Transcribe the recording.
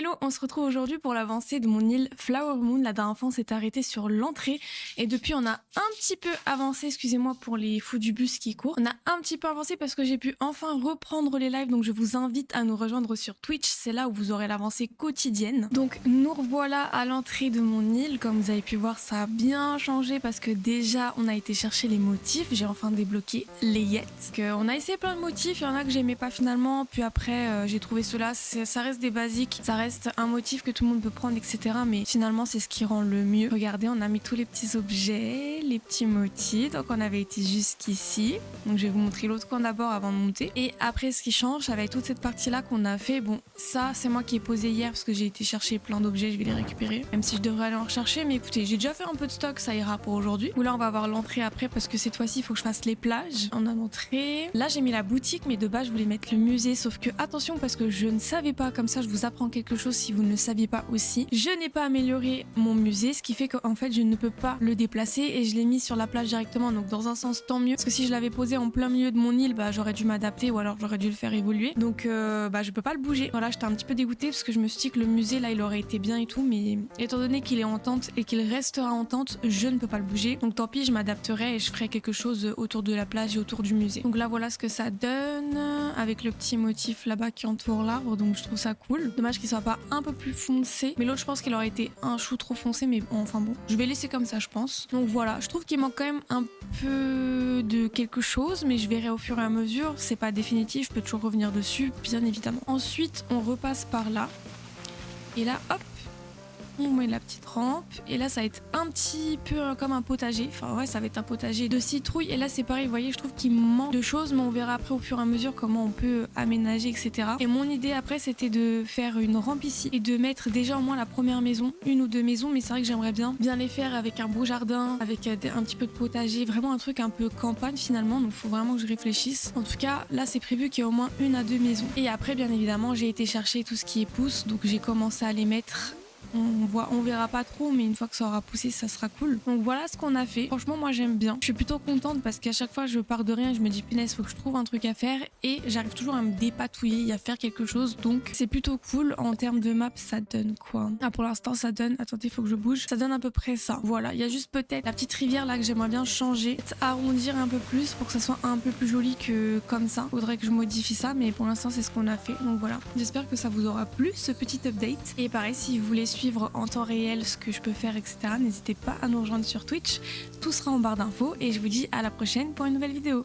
Hello, on se retrouve aujourd'hui pour l'avancée de mon île Flower Moon. La dernière fois, on s'est arrêté sur l'entrée et depuis, on a un petit peu avancé. Excusez-moi pour les fous du bus qui courent. On a un petit peu avancé parce que j'ai pu enfin reprendre les lives. Donc, je vous invite à nous rejoindre sur Twitch. C'est là où vous aurez l'avancée quotidienne. Donc, nous revoilà à l'entrée de mon île. Comme vous avez pu voir, ça a bien changé parce que déjà, on a été chercher les motifs. J'ai enfin débloqué les yettes. On a essayé plein de motifs. Il y en a que j'aimais pas finalement. Puis après, j'ai trouvé ceux-là. Ça reste des basiques. Ça reste un motif que tout le monde peut prendre, etc. Mais finalement, c'est ce qui rend le mieux. Regardez, on a mis tous les petits objets, les petits motifs. Donc, on avait été jusqu'ici. Donc, je vais vous montrer l'autre coin d'abord avant de monter. Et après, ce qui change, ça va être toute cette partie-là qu'on a fait. Bon, ça, c'est moi qui ai posé hier parce que j'ai été chercher plein d'objets. Je vais les récupérer. Même si je devrais aller en rechercher. Mais écoutez, j'ai déjà fait un peu de stock. Ça ira pour aujourd'hui. Ou là, on va avoir l'entrée après parce que cette fois-ci, il faut que je fasse les plages. On a l'entrée. Là, j'ai mis la boutique, mais de base, je voulais mettre le musée. Sauf que, attention, parce que je ne savais pas. Comme ça, je vous apprends quelque chose si vous ne le saviez pas aussi. Je n'ai pas amélioré mon musée, ce qui fait qu'en fait je ne peux pas le déplacer et je l'ai mis sur la plage directement. Donc dans un sens tant mieux, parce que si je l'avais posé en plein milieu de mon île, bah j'aurais dû m'adapter ou alors j'aurais dû le faire évoluer. Donc je peux pas le bouger. Voilà, j'étais un petit peu dégoûtée parce que je me suis dit que le musée là il aurait été bien et tout, mais étant donné qu'il est en tente et qu'il restera en tente, je ne peux pas le bouger. Donc tant pis, je m'adapterai et je ferai quelque chose autour de la plage et autour du musée. Donc là voilà ce que ça donne avec le petit motif là-bas qui entoure l'arbre. Donc je trouve ça cool. Dommage qu'il soit pas un peu plus foncé, mais l'autre je pense qu'il aurait été un chou trop foncé, mais enfin bon, je vais laisser comme ça je pense. Donc voilà, je trouve qu'il manque quand même un peu de quelque chose, mais je verrai au fur et à mesure. C'est pas définitif, je peux toujours revenir dessus bien évidemment. Ensuite on repasse par là et là hop, on met la petite rampe et là ça va être un petit peu comme un potager. Enfin ouais, ça va être un potager de citrouilles et là c'est pareil, vous voyez, je trouve qu'il manque de choses, mais on verra après au fur et à mesure comment on peut aménager, etc. Et mon idée après c'était de faire une rampe ici et de mettre déjà au moins la première maison, une ou deux maisons, mais c'est vrai que j'aimerais bien les faire avec un beau jardin, avec un petit peu de potager, vraiment un truc un peu campagne finalement. Donc faut vraiment que je réfléchisse. En tout cas là c'est prévu qu'il y ait au moins une à deux maisons. Et après bien évidemment j'ai été chercher tout ce qui est pousse, donc j'ai commencé à les mettre. On verra pas trop, mais une fois que ça aura poussé, ça sera cool. Donc voilà ce qu'on a fait. Franchement, moi j'aime bien. Je suis plutôt contente parce qu'à chaque fois je pars de rien et je me dis punaise, faut que je trouve un truc à faire et j'arrive toujours à me dépatouiller et à faire quelque chose. Donc c'est plutôt cool. En termes de map, ça donne quoi? Ah, pour l'instant, ça donne. Attendez, faut que je bouge. Ça donne à peu près ça. Voilà, il y a juste peut-être la petite rivière là que j'aimerais bien changer, arrondir un peu plus pour que ça soit un peu plus joli que comme ça. Faudrait que je modifie ça, mais pour l'instant, c'est ce qu'on a fait. Donc voilà. J'espère que ça vous aura plu ce petit update. Et pareil, si vous voulez suivre en temps réel ce que je peux faire, etc., n'hésitez pas à nous rejoindre sur Twitch. Tout sera en barre d'infos et je vous dis à la prochaine pour une nouvelle vidéo.